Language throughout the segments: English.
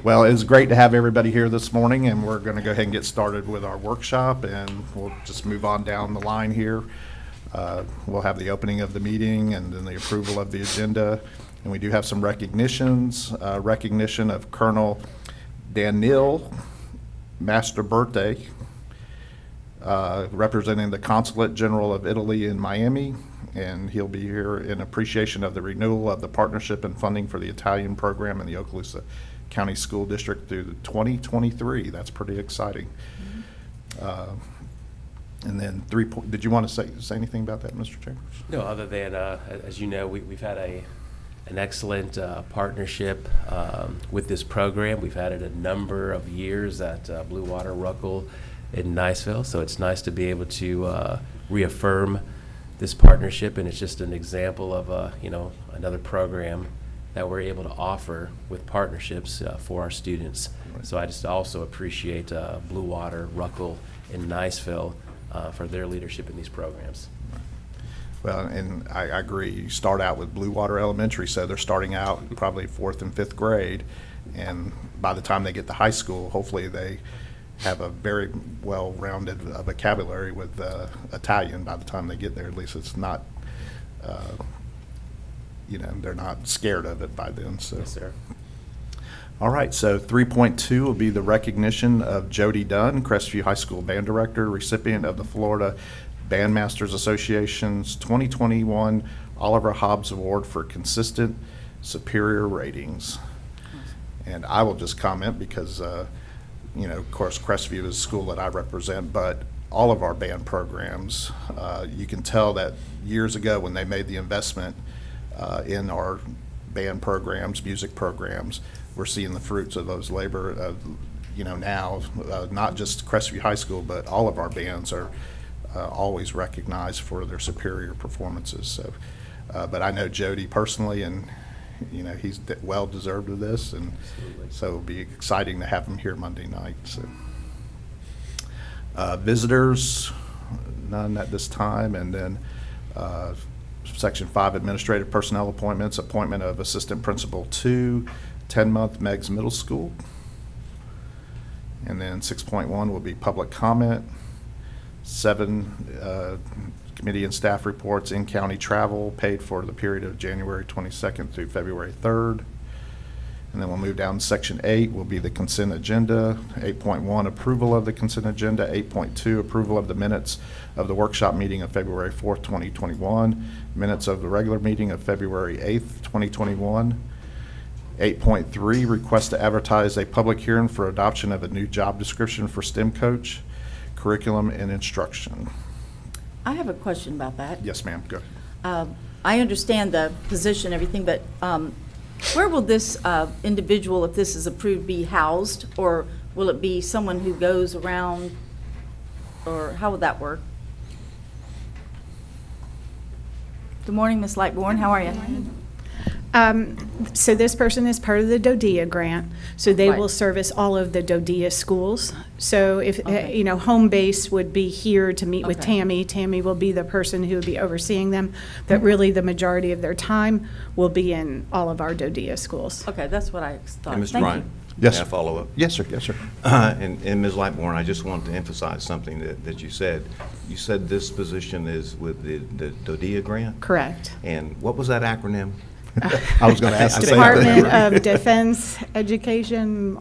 Well, it's great to have everybody here this morning, and we're going to go ahead and get started with our workshop, and we'll just move on down the line here. We'll have the opening of the meeting and then the approval of the agenda, and we do have some recognitions. Recognition of Colonel Daniil Masterberte, representing the Consulate General of Italy in Miami, and he'll be here in appreciation of the renewal of the partnership and funding for the Italian program in the Okaloosa County School District through 2023. That's pretty exciting. And then did you want to say anything about that, Mr. Chambers? No, other than, as you know, we've had an excellent partnership with this program. We've had it a number of years at Blue Water Ruckle in Niceville, so it's nice to be able to reaffirm this partnership, and it's just an example of another program that we're able to offer with partnerships for our students. Right. So I just also appreciate Blue Water Ruckle in Niceville for their leadership in these programs. Well, and I agree. You start out with Blue Water Elementary, so they're starting out probably 4th and 5th grade, and by the time they get to high school, hopefully they have a very well-rounded vocabulary with Italian by the time they get there. At least it's not, they're not scared of it by then. So. Yes, sir. All right, so 3.2 will be the recognition of Jody Dunn, Crestview High School Band Director, recipient of the Florida Bandmasters Association's 2021 Oliver Hobbs Award for Consistent Superior Ratings. And I will just comment because, of course, Crestview is a school that I represent, but all of our band programs, you can tell that years ago when they made the investment in our band programs, music programs, we're seeing the fruits of those labor, now, not just Crestview High School, but all of our bands are always recognized for their superior performances. So, but I know Jody personally, and he's well deserved of this, and Absolutely. so it'll be exciting to have him here Monday night. So, visitors, none at this time, and then Section 5, Administrative Personnel Appointments, appointment of Assistant Principal 2, 10-month Meigs Middle School. And then 6.1 will be public comment. 7, committee and staff reports, in-county travel paid for the period of January 22nd through February 3rd. And then we'll move down to Section 8 will be the consent agenda. 8.1, approval of the consent agenda. 8.2, approval of the minutes of the workshop meeting of February 4th, 2021. Minutes of the regular meeting of February 8th, 2021. 8.3, request to advertise a public hearing for adoption of a new job description for STEM coach, curriculum and instruction. I have a question about that. Yes, ma'am, go ahead. I understand the position, everything, but where will this individual, if this is approved, be housed? Or will it be someone who goes around, or how would that work? Good morning, Ms. Lightbourne, how are you? So this person is part of the DODEA grant, so they Right. will service all of the DODEA schools. So if, Okay. home base would be here to meet with Okay. Tammy. Tammy will be the person who would be overseeing them, but really the majority of their time will be in all of our DODEA schools. Okay, that's what I thought. And Mr. Thank you. Bryant? Yes, May I sir. follow up? Yes, sir, yes, sir. And Ms. Lightbourne, I just want to emphasize something that you said. You said this position is with the DODEA grant? Correct. And what was that acronym? I was going to ask the same Department thing. of Defense Education.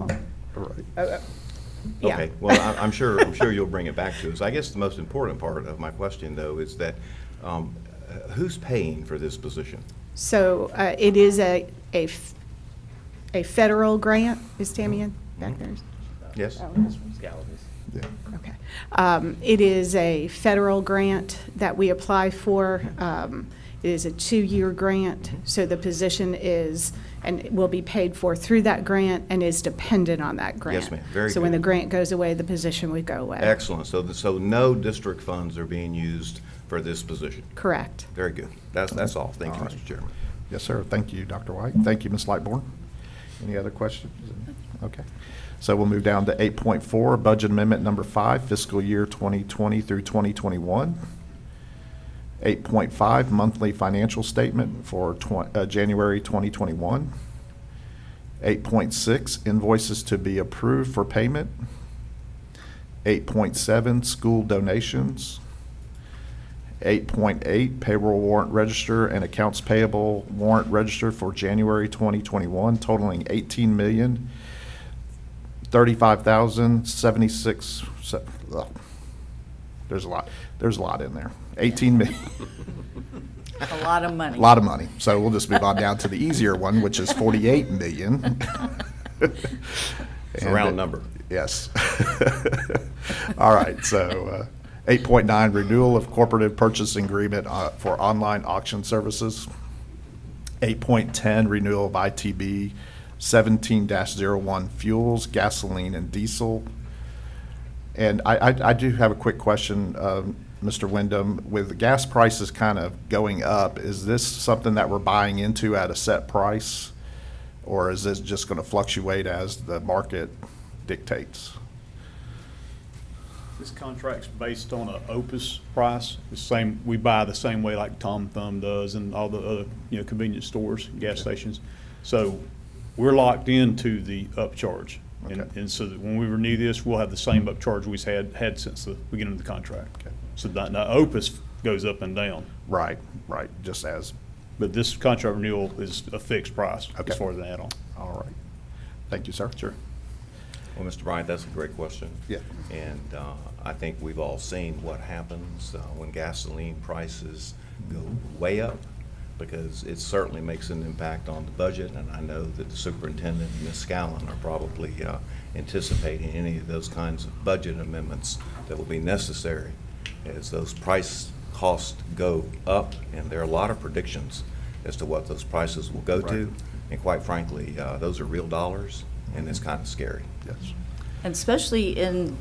Right. Yeah. Okay, well, I'm sure you'll bring it back to us. I guess the most important part of my question, though, is that who's paying for this position? So it is a federal grant. Is Tammy in back there? Yes? Scalaby's. Yeah. Okay. It is a federal grant that we apply for. It is a 2-year grant, so the position is, and it will be paid for through that grant and is dependent on that grant. Yes, ma'am. Very So when good. the grant goes away, the position would go away. Excellent. So no district funds are being used for this position? Correct. Very good. That's all. Thank you, All right. Mr. Chairman. Yes, sir. Thank you, Dr. White. Thank you, Ms. Lightbourne. Any other questions? Okay. So we'll move down to 8.4, Budget Amendment Number 5, Fiscal Year 2020 through 2021. 8.5, Monthly Financial Statement for January 2021. 8.6, invoices to be approved for payment. 8.7, school donations. 8.8, payroll warrant register and accounts payable warrant register for January 2021 totaling $18,035,076. There's a lot in there. 18 million. A lot of money. A lot of money. So we'll just move on down to the easier one, which is 48 million. It's a round number. Yes. All right, so 8.9, renewal of cooperative purchasing agreement for online auction services. 8.10, renewal of ITB 17-01 fuels, gasoline, and diesel. And I do have a quick question, Mr. Wyndham. With the gas prices kind of going up, is this something that we're buying into at a set price? Or is this just going to fluctuate as the market dictates? This contract's based on a Opus price, the same, we buy the same way like Tom Thumb does and all the other, convenience stores, gas stations. So we're locked into the upcharge. And so that when we renew this, we'll have the same upcharge we've had since the beginning of the contract. Okay. So that Opus goes up and down, Right, just as, but this contract renewal is a fixed price Okay. as far as an add-on. all right. Thank you, sir. Sure. Well, Mr. Bryant, that's a great question. Yeah. And I think we've all seen what happens when gasoline prices go way up, because it certainly makes an impact on the budget, and I know that the superintendent and Ms. Scallon are probably anticipating any of those kinds of budget amendments that will be necessary as those price costs go up, and there are a lot of predictions as to what those prices will go to, and quite frankly, those are real dollars, and it's kind of scary. Yes. And especially in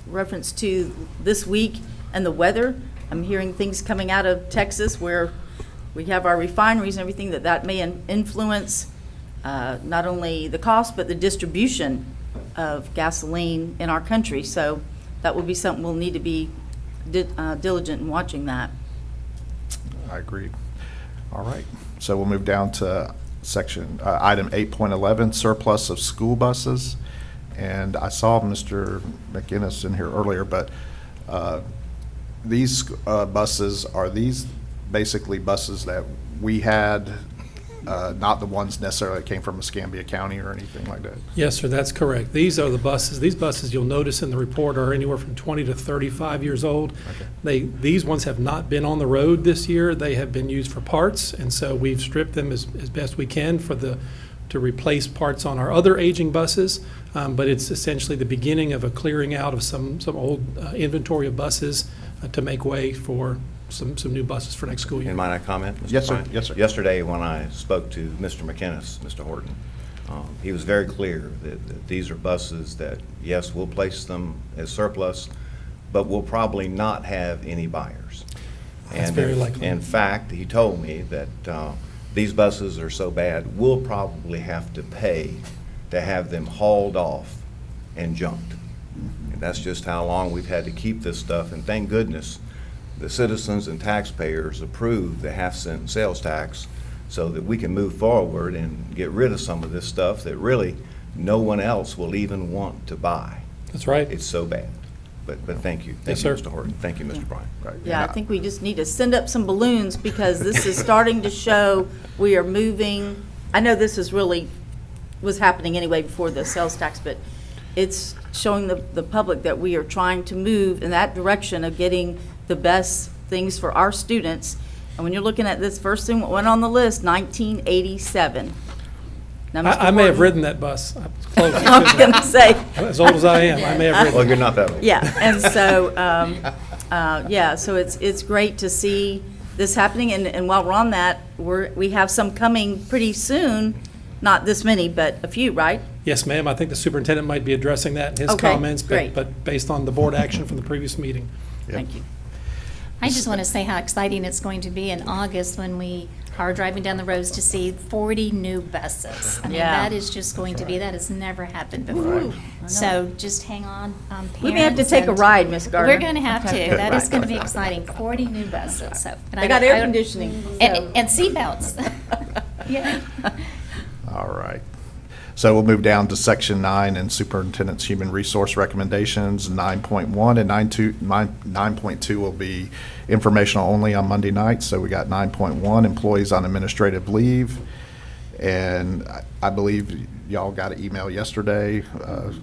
reference to this week and the weather, I'm hearing things coming out of Texas where we have our refineries and everything that may influence not only the cost, but the distribution of gasoline in our country. So that will be something we'll need to be diligent in watching that. I agree. All right, so we'll move down to item 8.11, surplus of school buses. And I saw Mr. McInnes in here earlier, but these buses, are these basically buses that we had, not the ones necessarily that came from Escambia County or anything like that? Yes, sir, that's correct. These are the buses. These buses, you'll notice in the report, are anywhere from 20 to 35 years old. Okay. These ones have not been on the road this year. They have been used for parts, and so we've stripped them as best we can to replace parts on our other aging buses. But it's essentially the beginning of a clearing out of some old inventory of buses to make way for some new buses for next school year. And might I comment, Mr. Yes, sir. Bryant? Yes, sir. Yesterday, when I spoke to Mr. McInnes, Mr. Horton, he was very clear that these are buses that, yes, we'll place them as surplus, but we'll probably not have any buyers. That's And very likely. In fact, he told me that these buses are so bad, we'll probably have to pay to have them hauled off and junked. And that's just how long we've had to keep this stuff, and thank goodness the citizens and taxpayers approved the half-cent sales tax so that we can move forward and get rid of some of this stuff that really no one else will even want to buy. That's right. It's so bad. But thank you. Yes, Thank you, sir. Mr. Horton. Thank you, Mr. Bryant. Right. Yeah, And I think we just need to send up some balloons because this is starting to show we are moving. I know this was happening anyway before the sales tax, but it's showing the public that we are trying to move in that direction of getting the best things for our students. And when you're looking at this first thing, what went on the list, 1987. Now, Mr. I may have Horton- ridden that bus. I was close. I was going to say. As old as I am, I may have ridden. Well, you're not that old. Yeah, and so, so it's great to see this happening, and while we're on that, we have some coming pretty soon, not this many, but a few, right? Yes, ma'am. I think the superintendent might be addressing that in his Okay, comments, great. but based on the board action from the previous meeting. Thank you. I just want to say how exciting it's going to be in August when we are driving down the roads to see 40 new buses. I mean, Yeah. that is just going to be, that has never happened before. So just hang on, parents. We may have to take a and- ride, Miss Gardner. We're going to have to. That is going to be exciting. 40 new buses, so. and They got air I don't- conditioning. And seatbelts. Yeah. All right. So we'll move down to Section 9 and Superintendent's Human Resource Recommendations, 9.1 and 9.2 will be informational only on Monday nights. So we got 9.1, employees on administrative leave. And I believe y'all got an email yesterday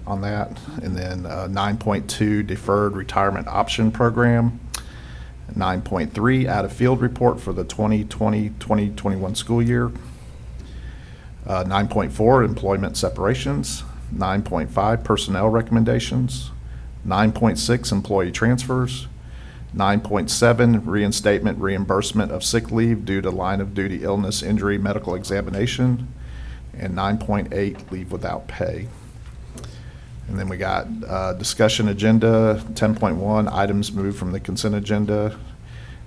on that. And then 9.2, deferred retirement option program. 9.3, out-of-field report for the 2020-2021 school year. 9.4, employment separations. 9.5, personnel recommendations. 9.6, employee transfers. 9.7, reinstatement reimbursement of sick leave due to line of duty illness, injury, medical examination. And 9.8, leave without pay. And then we got discussion agenda, 10.1, items moved from the consent agenda.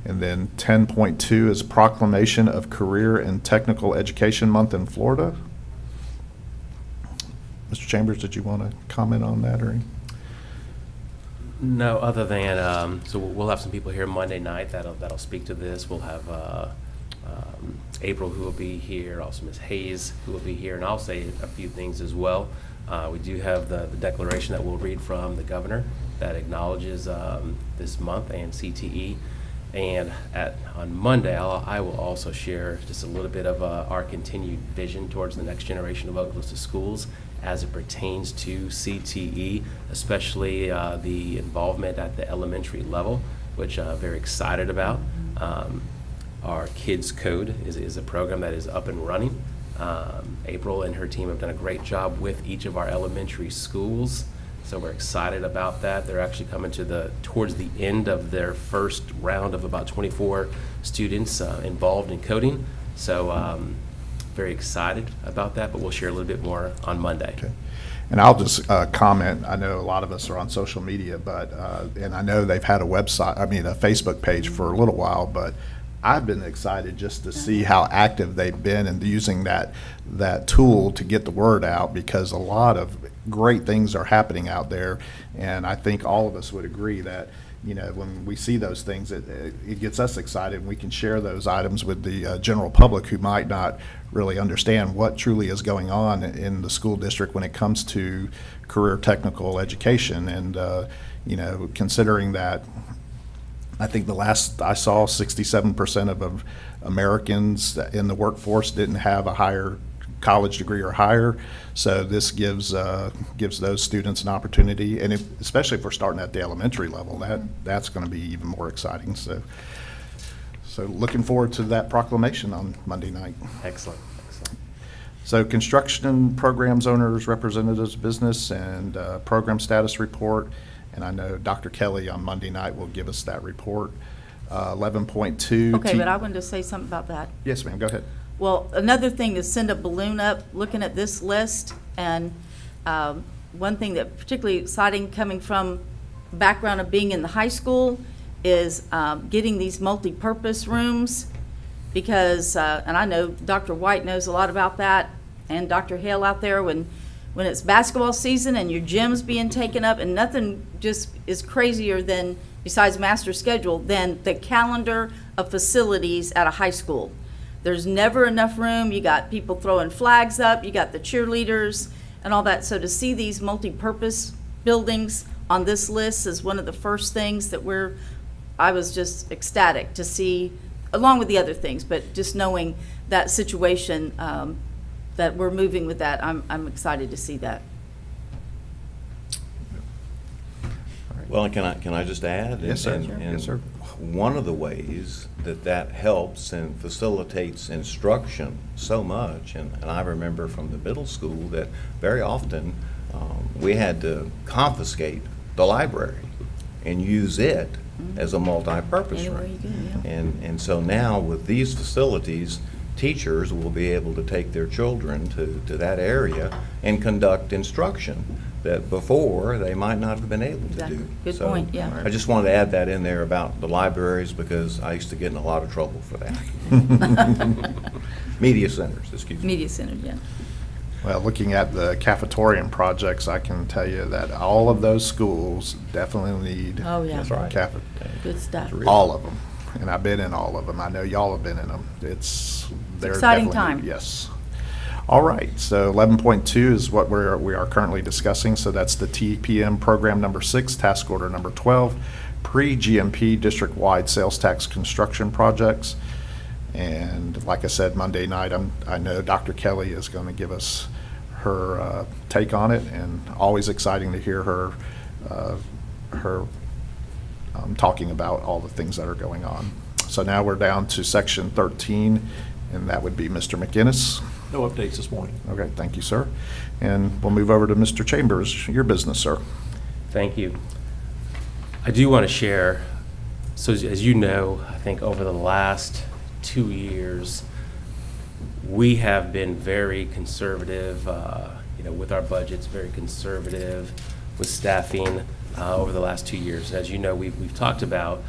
And then 10.2 is proclamation of Career and Technical Education Month in Florida. Mr. Chambers, did you want to comment on that or? No, other than, so we'll have some people here Monday night that'll speak to this. We'll have April who will be here, also Ms. Hayes who will be here, and I'll say a few things as well. We do have the declaration that we'll read from the governor that acknowledges this month and CTE. And on Monday, I will also share just a little bit of our continued vision towards the next generation of Okaloosa schools as it pertains to CTE, especially the involvement at the elementary level, which I'm very excited about. Our Kids Code is a program that is up and running. April and her team have done a great job with each of our elementary schools, so we're excited about that. They're actually coming towards the end of their first round of about 24 students involved in coding, so very excited about that, but we'll share a little bit more on Monday. Okay. And I'll just comment, I know a lot of us are on social media, but, and I know they've had a Facebook page for a little while, but I've been excited just to see how active they've been in using that tool to get the word out, because a lot of great things are happening out there. And I think all of us would agree that, when we see those things, it gets us excited, and we can share those items with the general public who might not really understand what truly is going on in the school district when it comes to career technical education. And, considering that, I think the last I saw, 67% of Americans in the workforce didn't have a higher college degree or higher. So this gives those students an opportunity, and especially if we're starting at the elementary level, that's going to be even more exciting. So looking forward to that proclamation on Monday night. Excellent. So construction programs owners, representatives, business, and program status report. And I know Dr. Kelly on Monday night will give us that report. 11.2. Okay, but I wanted to say something about that. Yes, ma'am, go ahead. Well, another thing is send a balloon up, looking at this list, and one thing that particularly exciting coming from background of being in the high school is getting these multi-purpose rooms, because, and I know Dr. White knows a lot about that, and Dr. Hale out there, when it's basketball season and your gym's being taken up, and nothing just is crazier than, besides master schedule, than the calendar of facilities at a high school. There's never enough room. You got people throwing flags up, you got the cheerleaders and all that. So to see these multi-purpose buildings on this list is one of the first things that I was just ecstatic to see, along with the other things, but just knowing that situation, that we're moving with that, I'm excited to see that. Well, and can I just add? Yes, sir. And- Sure. and Yes, sir. One of the ways that helps and facilitates instruction so much, and I remember from the middle school that very often we had to confiscate the library and use it as a multi-purpose Anywhere room. you go, yeah. And so now with these facilities, teachers will be able to take their children to that area and conduct instruction that before they might not have been able to Exactly. do. Good So point, yeah. I just wanted to add that in there about the libraries, because I used to get in a lot of trouble for that. Media centers, excuse me. Media Center, yeah. Well, looking at the cafetorium projects, I can tell you that all of those schools definitely need. Oh, yeah. That's right. Good stuff. All of them. And I've been in all of them. I know y'all have been in them. They're exciting definitely- time. Yes. All right, so 11.2 is what we are currently discussing. So that's the TPM program number 6, task order number 12, pre-GMP district-wide sales tax construction projects. And like I said, Monday night, I know Dr. Kelly is going to give us her take on it, and always exciting to hear her talking about all the things that are going on. So now we're down to section 13, and that would be Mr. McInnes. No updates this morning. Okay, thank you, sir. And we'll move over to Mr. Chambers, your business, sir. Thank you. I do want to share, so as you know, I think over the last 2 years, we have been very conservative, with our budgets, very conservative with staffing over the last 2 years. As you know, we've talked about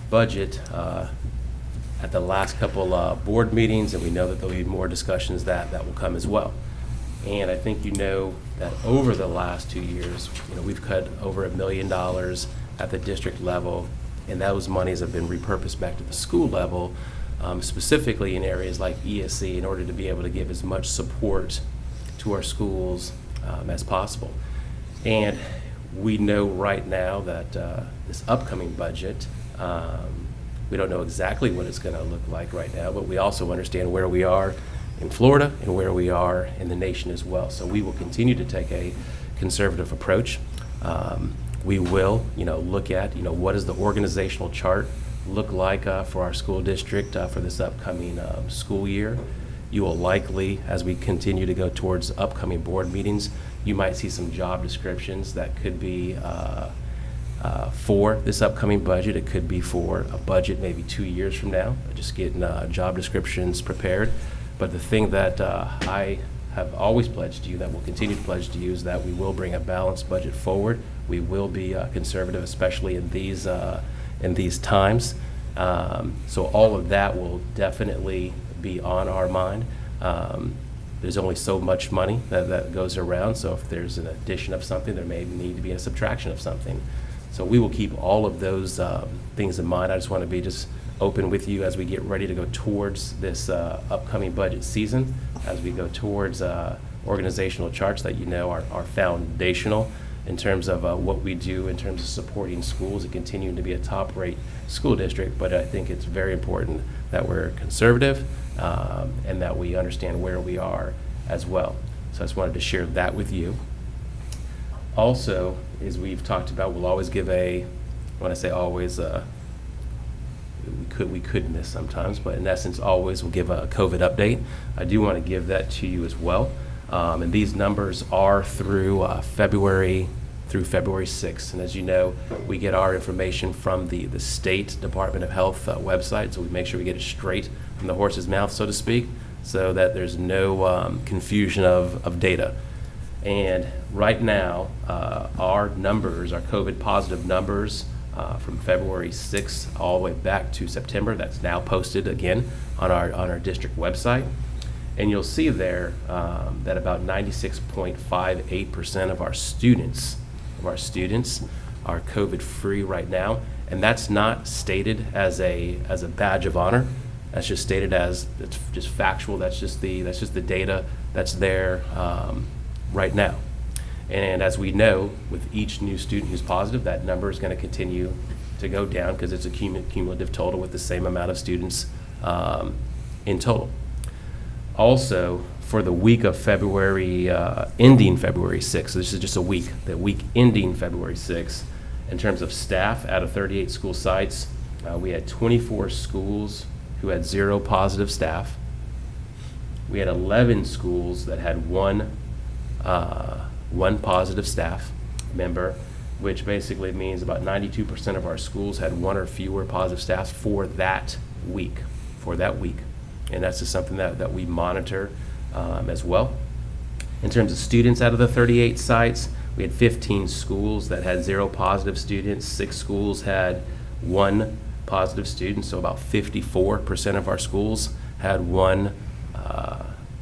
budget at the last couple board meetings, and we know that there'll be more discussions that will come as well. And I think you know that over the last 2 years, we've cut over $1 million at the district level, and those monies have been repurposed back to the school level, specifically in areas like ESC, in order to be able to give as much support to our schools as possible. And we know right now that this upcoming budget, we don't know exactly what it's going to look like right now, but we also understand where we are in Florida and where we are in the nation as well. So we will continue to take a conservative approach. We will, look at, what does the organizational chart look like for our school district for this upcoming school year. You will likely, as we continue to go towards upcoming board meetings, you might see some job descriptions that could be for this upcoming budget. It could be for a budget maybe 2 years from now, just getting job descriptions prepared. But the thing that I have always pledged to you, that will continue to pledge to you, is that we will bring a balanced budget forward. We will be conservative, especially in these times. So all of that will definitely be on our mind. There's only so much money that goes around, so if there's an addition of something, there may need to be a subtraction of something. So we will keep all of those things in mind. I just want to be just open with you as we get ready to go towards this upcoming budget season, as we go towards organizational charts that are foundational in terms of what we do in terms of supporting schools and continuing to be a top-rate school district. But I think it's very important that we're conservative and that we understand where we are as well. So I just wanted to share that with you. Also, as we've talked about, we'll always give when I say always, we could miss sometimes, but in essence, always we'll give a COVID update. I do want to give that to you as well. And these numbers are through February 6th. And as you know, we get our information from the State Department of Health website, so we make sure we get it straight from the horse's mouth, so to speak, so that there's no confusion of data. And right now, our numbers, our COVID positive numbers from February 6th all the way back to September, that's now posted again on our district website. And you'll see there that about 96.58% of our students are COVID-free right now, and that's not stated as a badge of honor. That's just stated as it's just factual. That's just the data that's there right now. And as we know, with each new student who's positive, that number is going to continue to go down because it's a cumulative total with the same amount of students in total. Also, for the week of February, ending February 6th, so this is just a week, the week ending February 6th, in terms of staff, out of 38 school sites, we had 24 schools who had 0 positive staff. We had 11 schools that had one positive staff member, which basically means about 92% of our schools had 1 or fewer positive staff for that week. And that's just something that we monitor as well. In terms of students, out of the 38 sites, we had 15 schools that had 0 positive students. 6 schools had 1 positive student, so about 54% of our schools had 1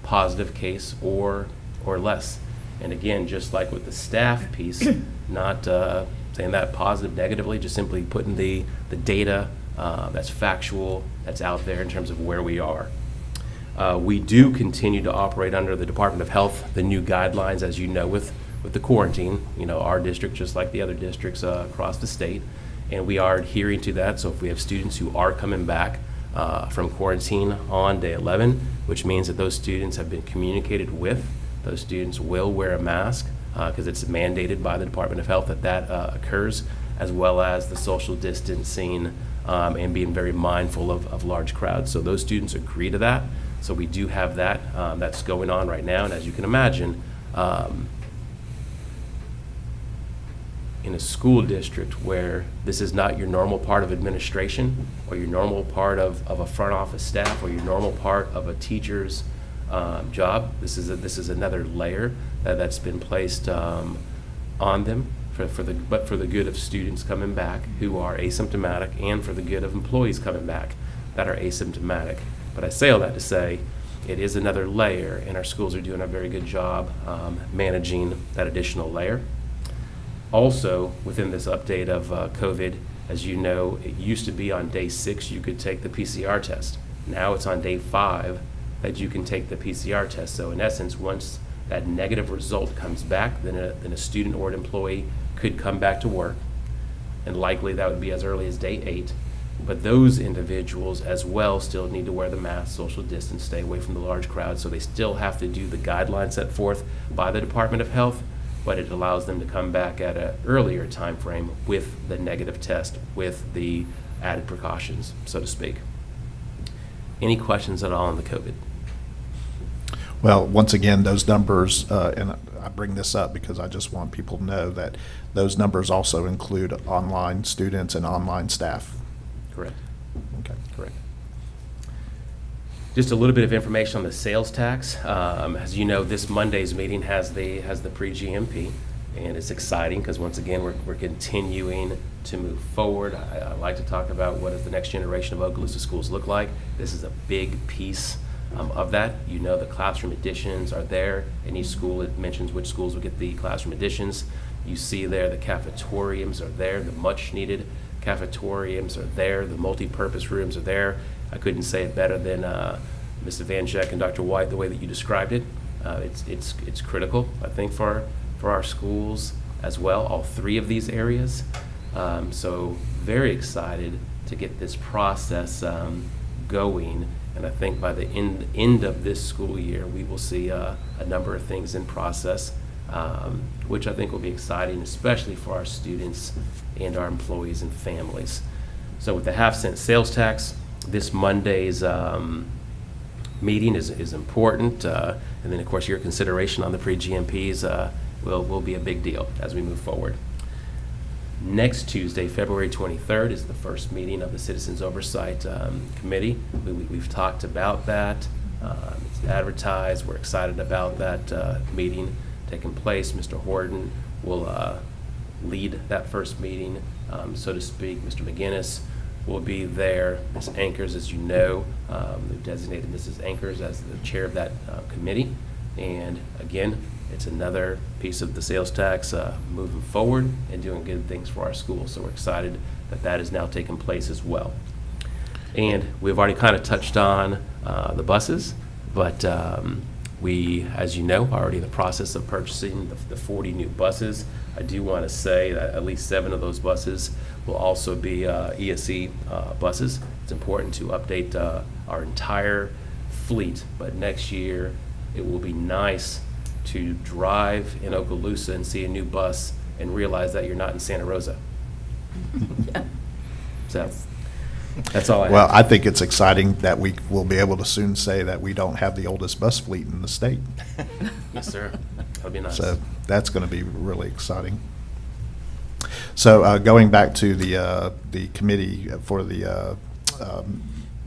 positive case or less. And again, just like with the staff piece, not saying that positive, negatively, just simply putting the data that's factual, that's out there in terms of where we are. We do continue to operate under the Department of Health, the new guidelines, as you know, with the quarantine. You know, our district, just like the other districts across the state, and we are adhering to that. So if we have students who are coming back from quarantine on day 11, which means that those students have been communicated with, those students will wear a mask because it's mandated by the Department of Health that occurs, as well as the social distancing and being very mindful of large crowds. So those students agree to that. So we do have that. That's going on right now. And as you can imagine, in a school district where this is not your normal part of administration or your normal part of a front office staff or your normal part of a teacher's job, this is another layer that's been placed on them for the good of students coming back who are asymptomatic and for the good of employees coming back that are asymptomatic. But I say all that to say it is another layer, and our schools are doing a very good job managing that additional layer. Also, within this update of COVID, as you know, it used to be on day 6 you could take the PCR test. Now it's on day 5 that you can take the PCR test. So in essence, once that negative result comes back, then a student or an employee could come back to work, and likely that would be as early as day 8. But those individuals as well still need to wear the mask, social distance, stay away from the large crowds, so they still have to do the guidelines set forth by the Department of Health, but it allows them to come back at an earlier time frame with the negative test, with the added precautions, so to speak. Any questions at all on the COVID? Well, once again, those numbers, and I bring this up because I just want people to know that those numbers also include online students and online staff. Correct. Okay. Correct. Just a little bit of information on the sales tax. As you know, this Monday's meeting has the pre-GMP, and it's exciting because once again we're continuing to move forward. I like to talk about what does the next generation of Okaloosa schools look like. This is a big piece of that. You know, the classroom additions are there. In each school, it mentions which schools will get the classroom additions. You see there the cafetoriums are there, the much needed cafetoriums are there, the multi-purpose rooms are there. I couldn't say it better than Mr. Van Scheck and Dr. White, the way that you described it. It's critical, I think, for our schools as well, all 3 of these areas. So very excited to get this process going, and I think by the end of this school year, we will see a number of things in process, which I think will be exciting, especially for our students and our employees and families. So with the half-cent sales tax, this Monday's meeting is important, and then of course your consideration on the pre-GMPs will be a big deal as we move forward. Next Tuesday, February 23rd, is the first meeting of the Citizens Oversight Committee. We've talked about that. It's advertised. We're excited about that meeting taking place. Mr. Horton will lead that first meeting, so to speak. Mr. McGinnis will be there. Ms. Ankers, as you know, we've designated Mrs. Ankers as the chair of that committee. And again, it's another piece of the sales tax moving forward and doing good things for our schools. So we're excited that that is now taking place as well. And we've already kind of touched on the buses, but we, as you know, are already in the process of purchasing the 40 new buses. I do want to say that at least 7 of those buses will also be ESC buses. It's important to update our entire fleet, but next year it will be nice to drive in Okaloosa and see a new bus and realize that you're not in Santa Rosa. So that's all I have. Well, I think it's exciting that we will be able to soon say that we don't have the oldest bus fleet in the state. Yes, sir. That'll be nice. So that's going to be really exciting. So going back to the committee for the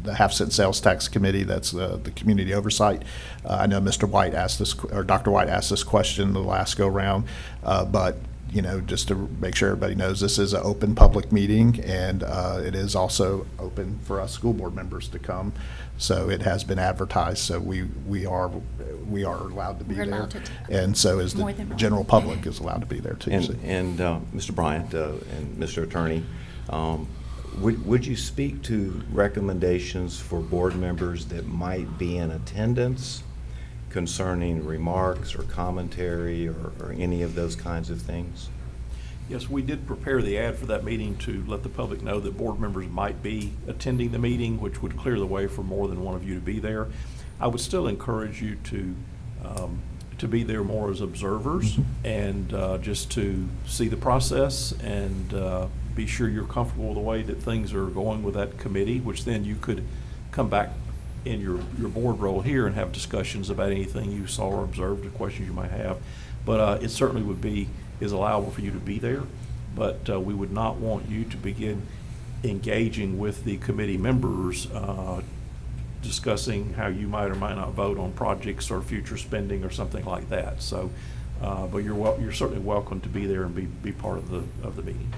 half-cent sales tax committee, that's the community oversight. I know Mr. White asked this, or Dr. White asked this question the last go-round, but you know, just to make sure everybody knows, this is an open public meeting, and it is also open for us school board members to come. So it has been advertised, so we are allowed to be We're there. allowed to. And so is More the than general public is allowed to be there too. And Mr. Bryant and Mr. Attorney, Would you speak to recommendations for board members that might be in attendance concerning remarks or commentary or any of those kinds of things? Yes, we did prepare the ad for that meeting to let the public know that board members might be attending the meeting, which would clear the way for more than one of you to be there. I would still encourage you to be there more as observers and just to see the process and be sure you're comfortable with the way that things are going with that committee, which then you could come back in your board role here and have discussions about anything you saw or observed or questions you might have. But it certainly is allowable for you to be there, but we would not want you to begin engaging with the committee members, discussing how you might or might not vote on projects or future spending or something like that. So, but you're certainly welcome to be there and be part of the meeting.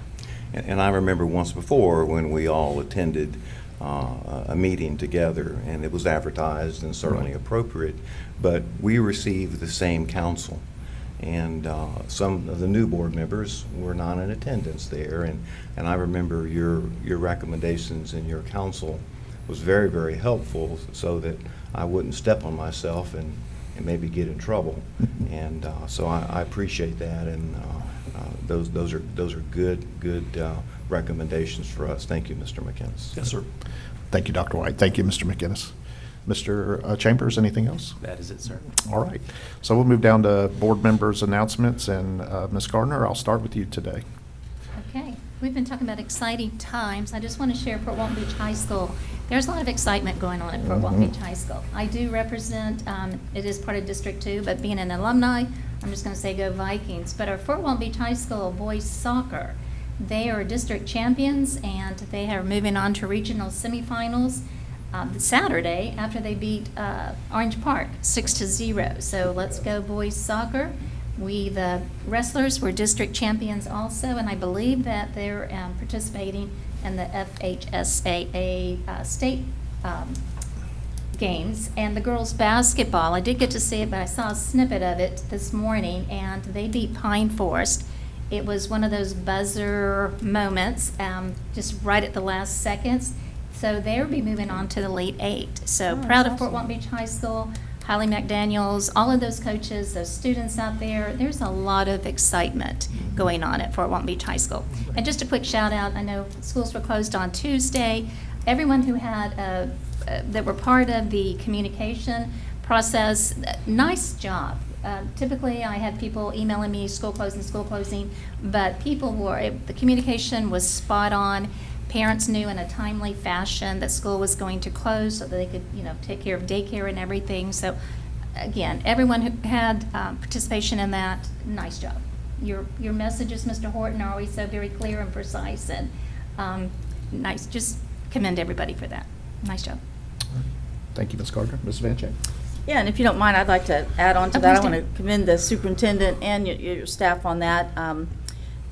And I remember once before when we all attended a meeting together, and it was advertised and certainly appropriate, but we received the same counsel. And some of the new board members were not in attendance there, and I remember your recommendations and your counsel was very, very helpful so that I wouldn't step on myself and maybe get in trouble. And so I appreciate that, and those are good recommendations for us. Thank you, Mr. McInnes. Yes, sir. Thank you, Dr. White. Thank you, Mr. McInnes. Mr. Chambers, anything else? That is it, sir. All right. So we'll move down to board members' announcements, and Ms. Gardner, I'll start with you today. Okay, we've been talking about exciting times. I just want to share Fort Walton Beach High School. There's a lot of excitement going on at Fort Walton Beach High School. I do represent, it is part of District 2, but being an alumni, I'm just going to say go Vikings. But our Fort Walton Beach High School boys soccer, they are district champions, and they are moving on to regional semifinals Saturday after they beat Orange Park 6-0. So let's go boys soccer. We, the wrestlers, were district champions also, and I believe that they're participating in the FHSAA state games. And the girls basketball, I did get to see it, but I saw a snippet of it this morning, and they beat Pine Forest. It was one of those buzzer moments, just right at the last seconds. So they'll be moving on to the Elite Eight. So proud of Fort Walton Beach High School, Holly McDaniels, all of those coaches, those students out there. There's a lot of excitement going on at Fort Walton Beach High School. And just a quick shout out, I know schools were closed on Tuesday. Everyone who had, that were part of the communication process, nice job. Typically, I had people emailing me school closing, but the communication was spot on. Parents knew in a timely fashion that school was going to close so that they could, take care of daycare and everything. So, again, everyone who had participation in that, nice job. Your messages, Mr. Horton, are always so very clear and precise, and nice. Just commend everybody for that. Nice job. Thank you, Ms. Gardner. Ms. Vanche? Yeah, and if you don't mind, I'd like to add on to Oh, that. I please want do. to commend the superintendent and your staff on that,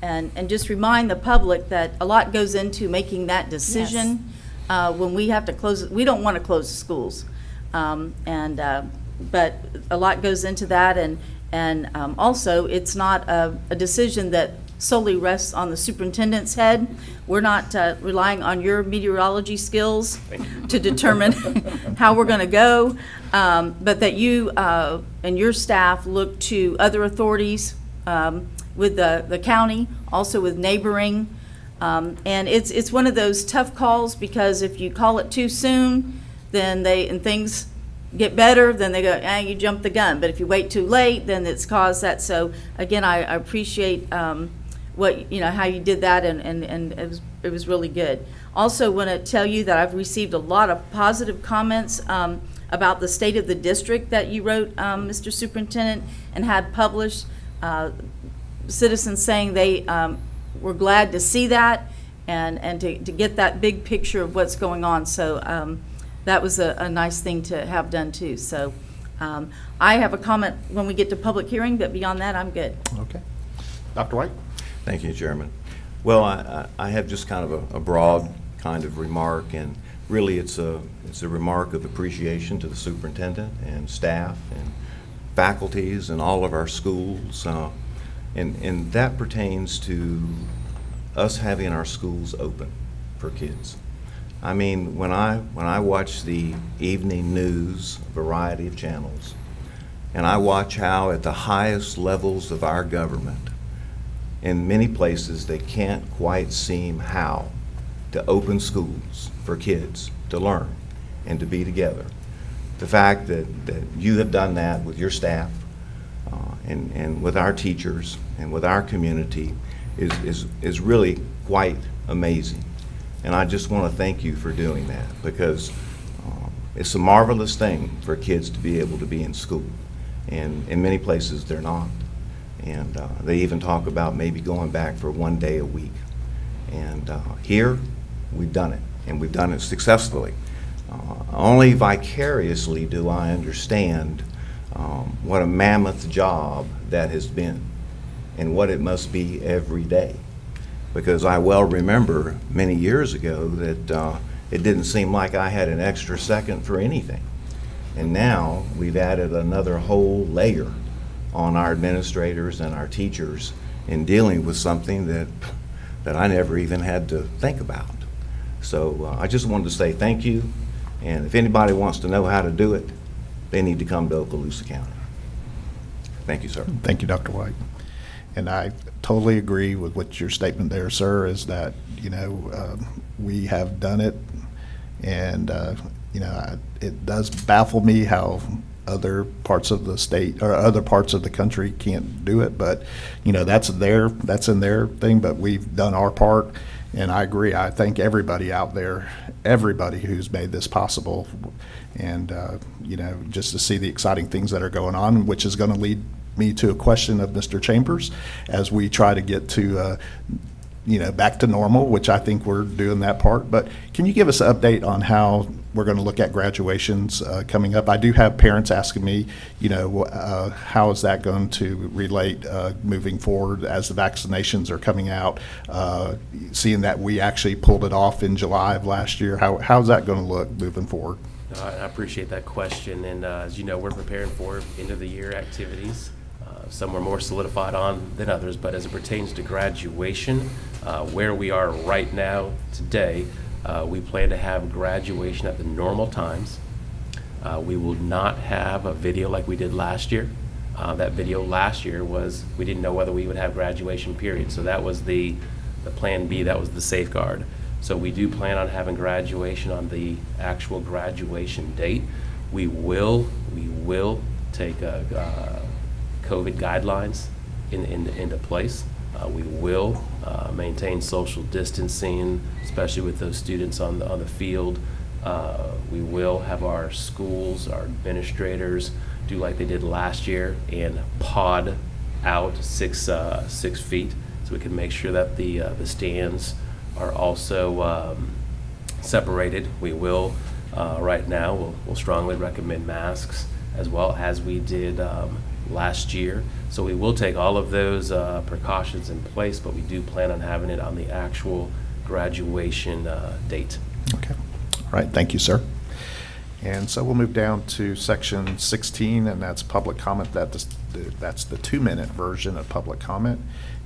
and just remind the public that a lot goes into making that decision. When we have to close, we don't want to close the schools, but a lot goes into that, and also it's not a decision that solely rests on the superintendent's head. We're not relying on your meteorology skills to determine how we're going to go, but that you and your staff look to other authorities with the county, also with neighboring. And it's one of those tough calls, because if you call it too soon, then things get better, then they go, you jumped the gun. But if you wait too late, then it's caused that. So again, I appreciate how you did that, and it was really good. Also want to tell you that I've received a lot of positive comments about the state of the district that you wrote, Mr. Superintendent, and had published. Citizens saying they were glad to see that and to get that big picture of what's going on. So that was a nice thing to have done too. So I have a comment when we get to public hearing, but beyond that, I'm good. Okay. Dr. White? Thank you, Chairman. Well, I have just kind of a broad kind of remark, and really it's a remark of appreciation to the superintendent and staff and faculties and all of our schools. And that pertains to us having our schools open for kids. I mean, when I watch the evening news, variety of channels, and I watch how at the highest levels of our government, in many places, they can't quite seem how to open schools for kids to learn and to be together. The fact that you have done that with your staff and with our teachers and with our community is really quite amazing. And I just want to thank you for doing that, because it's a marvelous thing for kids to be able to be in school. And in many places, they're not. And they even talk about maybe going back for one day a week. And here, we've done it, and we've done it successfully. Only vicariously do I understand what a mammoth job that has been and what it must be every day. Because I well remember many years ago that it didn't seem like I had an extra second for anything. And now we've added another whole layer on our administrators and our teachers in dealing with something that I never even had to think about. So I just wanted to say thank you, and if anybody wants to know how to do it, they need to come to Okaloosa County. Thank you, sir. Thank you, Dr. White. And I totally agree with what your statement there, sir, is that, we have done it. And, it does baffle me how other parts of the state or other parts of the country can't do it. But, that's in their thing, but we've done our part. And I agree. I thank everybody out there, everybody who's made this possible. And, just to see the exciting things that are going on, which is going to lead me to a question of Mr. Chambers as we try to get to, back to normal, which I think we're doing that part. But can you give us an update on how we're going to look at graduations coming up? I do have parents asking me, how is that going to relate moving forward as the vaccinations are coming out, seeing that we actually pulled it off in July of last year. How's that going to look moving forward? I appreciate that question, and as you know, we're preparing for end of the year activities. Some we're more solidified on than others, but as it pertains to graduation, where we are right now today, we plan to have graduation at the normal times. We will not have a video like we did last year. That video last year was, we didn't know whether we would have graduation period, so that was the plan B, that was the safeguard. So we do plan on having graduation on the actual graduation date. We will take COVID guidelines into place. We will maintain social distancing, especially with those students on the field. We will have our schools, our administrators do like they did last year and pod out 6 feet, so we can make sure that the stands are also separated. We will, right now, we'll strongly recommend masks as well as we did last year. So we will take all of those precautions in place, but we do plan on having it on the actual graduation date. Okay. All right. Thank you, sir. And so we'll move down to section 16, and that's public comment. That's the 2-minute version of public comment.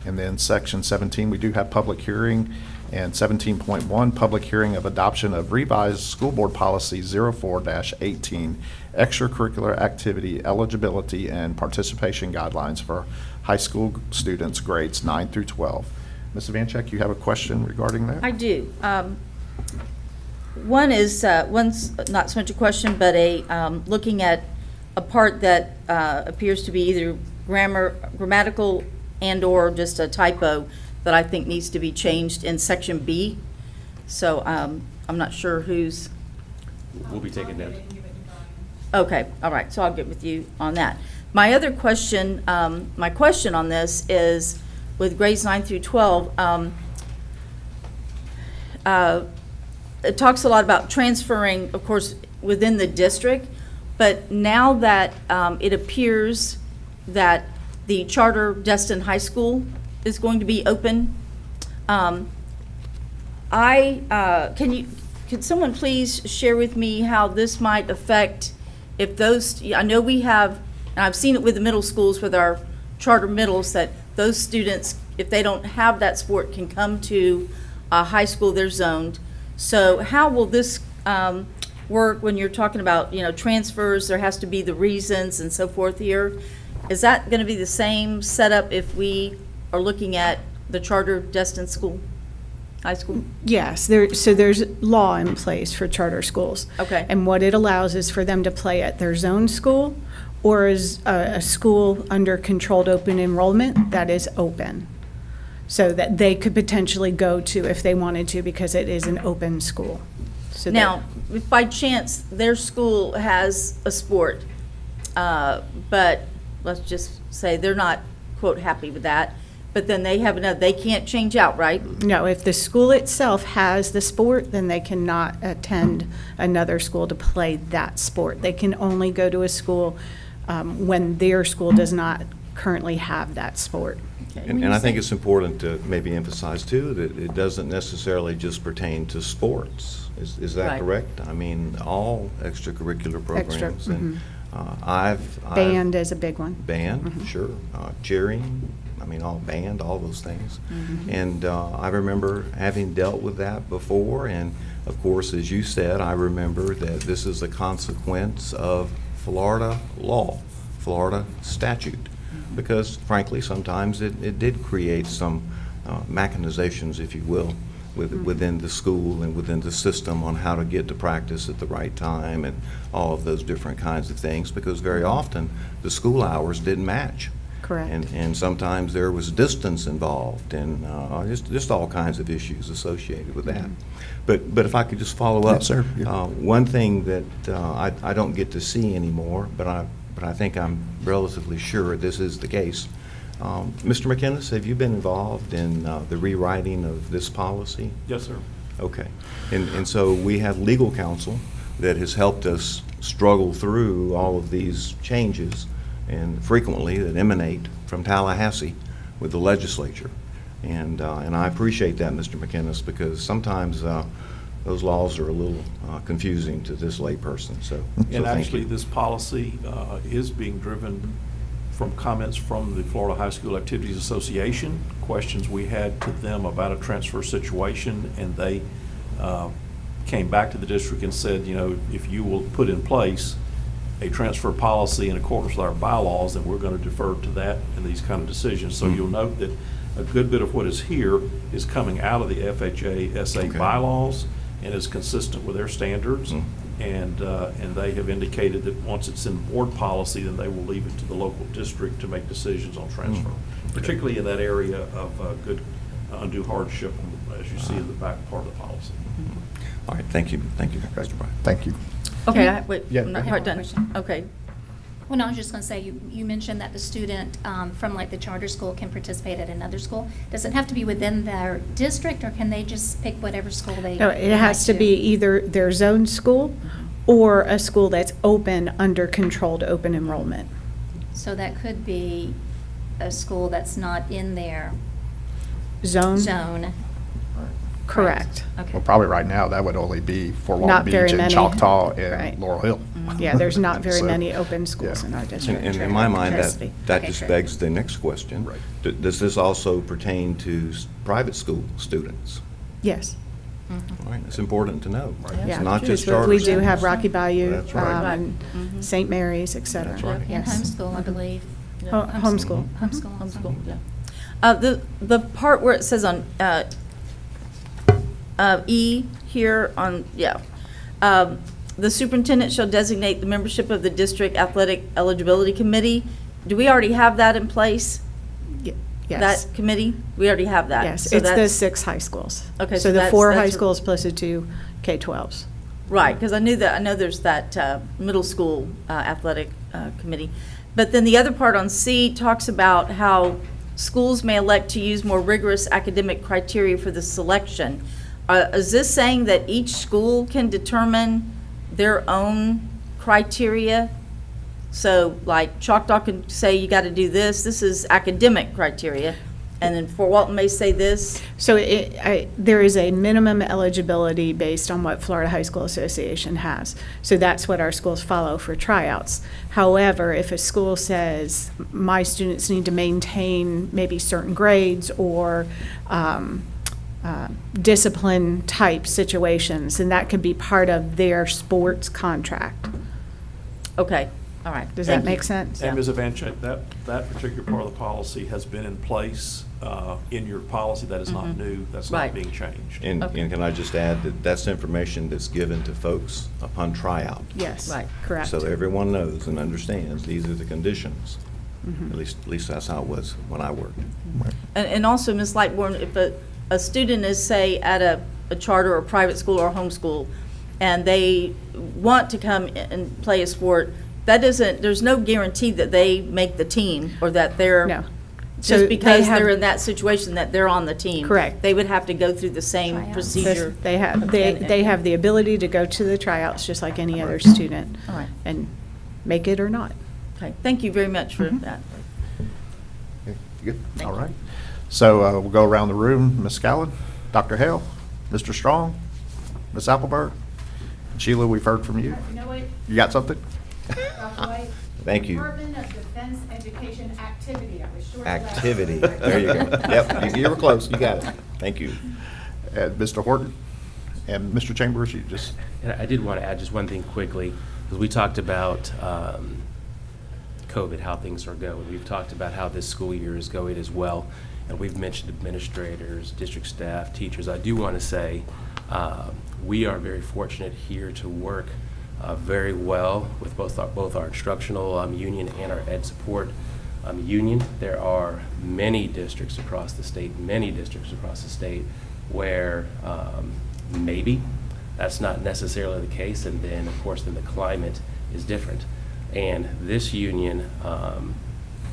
And then section 17, we do have public hearing. And 17.1, public hearing of adoption of revised school board policy 04-18, extracurricular activity eligibility and participation guidelines for high school students grades 9 through 12. Ms. Vanchek, you have a question regarding that? I do. One's not so much a question, but looking at a part that appears to be either grammatical and/or just a typo that I think needs to be changed in section B. So I'm not sure who's. We'll be taking note. Okay, all right, so I'll get with you on that. My other question, my question on this is with grades 9 through 12, it talks a lot about transferring, of course, within the district, but now that it appears that the charter Destin High School is going to be open, could someone please share with me how this might affect if those, I know we have, and I've seen it with the middle schools with our charter middles, that those students, if they don't have that sport, can come to a high school they're zoned. So how will this work when you're talking about, transfers? There has to be the reasons and so forth here. Is that going to be the same setup if we are looking at the charter destined school, high school? Yes, so there's law in place for charter schools. Okay. And what it allows is for them to play at their zone school or as a school under controlled open enrollment that is open. So that they could potentially go to if they wanted to because it is an open school. So that- Now, if by chance their school has a sport, but let's just say they're not, quote, happy with that, but then they have another, they can't change out, right? No, if the school itself has the sport, then they cannot attend another school to play that sport. They can only go to a school when their school does not currently have that sport. Okay. And I think it's important to maybe emphasize too, that it doesn't necessarily just pertain to sports. Is that Right. correct? I mean, all extracurricular programs. And I've Band is a big one. Band, sure. Cheering, I mean, all band, all those things. And I remember having dealt with that before. And of course, as you said, I remember that this is a consequence of Florida law, Florida statute. Because frankly, sometimes it did create some machinations, if you will, within the school and within the system on how to get to practice at the right time and all of those different kinds of things, because very often the school hours didn't match. Correct. And sometimes there was distance involved and just all kinds of issues associated with that. But if I could just follow up. Yes, sir. Yeah. One thing that I don't get to see anymore, but I think I'm relatively sure this is the case. Mr. McInnes, have you been involved in the rewriting of this policy? Yes, sir. Okay. And so we have legal counsel that has helped us struggle through all of these changes, and frequently that emanate from Tallahassee with the legislature. And I appreciate that, Mr. McInnes, because sometimes those laws are a little confusing to this layperson, so And thank actually, you. this policy is being driven from comments from the Florida High School Activities Association, questions we had to them about a transfer situation, and they came back to the district and said, if you will put in place a transfer policy in accordance with our bylaws, then we're going to defer to that in these kind of decisions. So you'll note that a good bit of what is here is coming out of the FHA-SA Okay. bylaws and is consistent with their standards. And they have indicated that once it's in board policy, then they will leave it to the local district to make decisions on transfer, particularly in that area of good undue hardship, as you see in the back part of the policy. All right, thank you, Mr. Bryant. Thank you. Okay, Can I- wait, Yeah, I'm not go quite ahead. done. Okay. Well, no, I was just going to say, you mentioned that the student from like the charter school can participate at another school. Does it have to be within their district, or can they just pick whatever school they? No, it has to like be either their zone school or a school that's open under controlled open enrollment. So that could be a school that's not in their Zone? zone. Correct. Okay. Well, probably right now, that would only be Fort Not Walton very Beach and many. Choctaw Right. and Laurel Hill. Yeah, there's not very So, many open schools yeah. in our district. And in my mind, Capacity. that Okay, just sure. begs the next question. Right. Does this also pertain to private school students? Yes. All right, it's important to know. Yeah. It's not just But charter we do schools. have Rocky Bayou, That's right. and Mhm. St. Mary's, et cetera. That's right. And Yes. homeschool, I believe. Homeschool. Homeschool. also. Homeschool, yeah. The part where it says on E here on, the superintendent shall designate the membership of the district athletic eligibility committee. Do we already have that in place? Yes. That committee? We already have that. Yes, So it's the that's- 6 high schools. Okay, So so the that's- 4 high that's- schools plus the 2 K-12s. Right, because I know there's that middle school athletic committee. But then the other part on C talks about how schools may elect to use more rigorous academic criteria for the selection. Is this saying that each school can determine their own criteria? So like Choctaw can say you got to do this is academic criteria, and then Fort Walton may say this. So there is a minimum eligibility based on what Florida High School Association has. So that's what our schools follow for tryouts. However, if a school says, my students need to maintain maybe certain grades or discipline type situations, and that could be part of their sports contract. Okay, all right. Does Thank that make you. sense? And Ms. Evancheck, that particular part of the policy has been in place in your policy. That is not new. That's Right. not being changed. And Okay. and can I just add that that's information that's given to folks upon tryout? Yes. Right. Correct. So everyone knows and understands these are the conditions. Mhm. At least that's how it was when I worked. And also, Ms. Lightborn, if a student is, say, at a charter or private school or homeschool, and they want to come and play a sport, that doesn't, there's no guarantee that they make the team or that they're. No. So Just they because have- they're in that situation, that they're on the team. Correct. They would have to go through the same Tryouts. procedure. They have, And- they have the ability to go to the tryouts just like any other student. All right. And make it or not. Okay, thank you very much for Mhm. that. Okay, good. Thank All you. right. So we'll go around the room. Ms. Scallon, Dr. Hale, Mr. Strong, Ms. Appleberg, Sheila, we've heard from you. You know what, You got something? Dr. White? Thank you. Department of Defense Education Activity. I was short of that. Activity, there you go. Yep, you were close, you got it. Thank you. And Mr. Horton and Mr. Chambers, you just, And I did want to add just one thing quickly, because we talked about COVID, how things are going. We've talked about how this school year is going as well, and we've mentioned administrators, district staff, teachers. I do want to say we are very fortunate here to work very well with both our instructional union and our ed support union. There are many districts across the state, where maybe that's not necessarily the case, and then, of course, then the climate is different. And this union,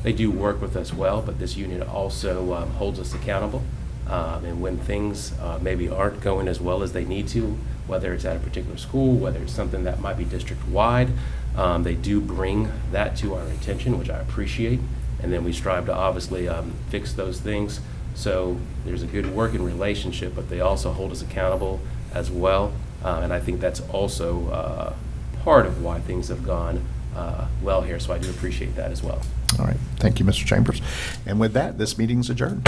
they do work with us well, but this union also holds us accountable. And when things maybe aren't going as well as they need to, whether it's at a particular school, whether it's something that might be district-wide, they do bring that to our attention, which I appreciate. And then we strive to obviously fix those things. So there's a good working relationship, but they also hold us accountable as well. And I think that's also part of why things have gone well here. So I do appreciate that as well. all right. Thank you, Mr. Chambers. And with that, this meeting's adjourned.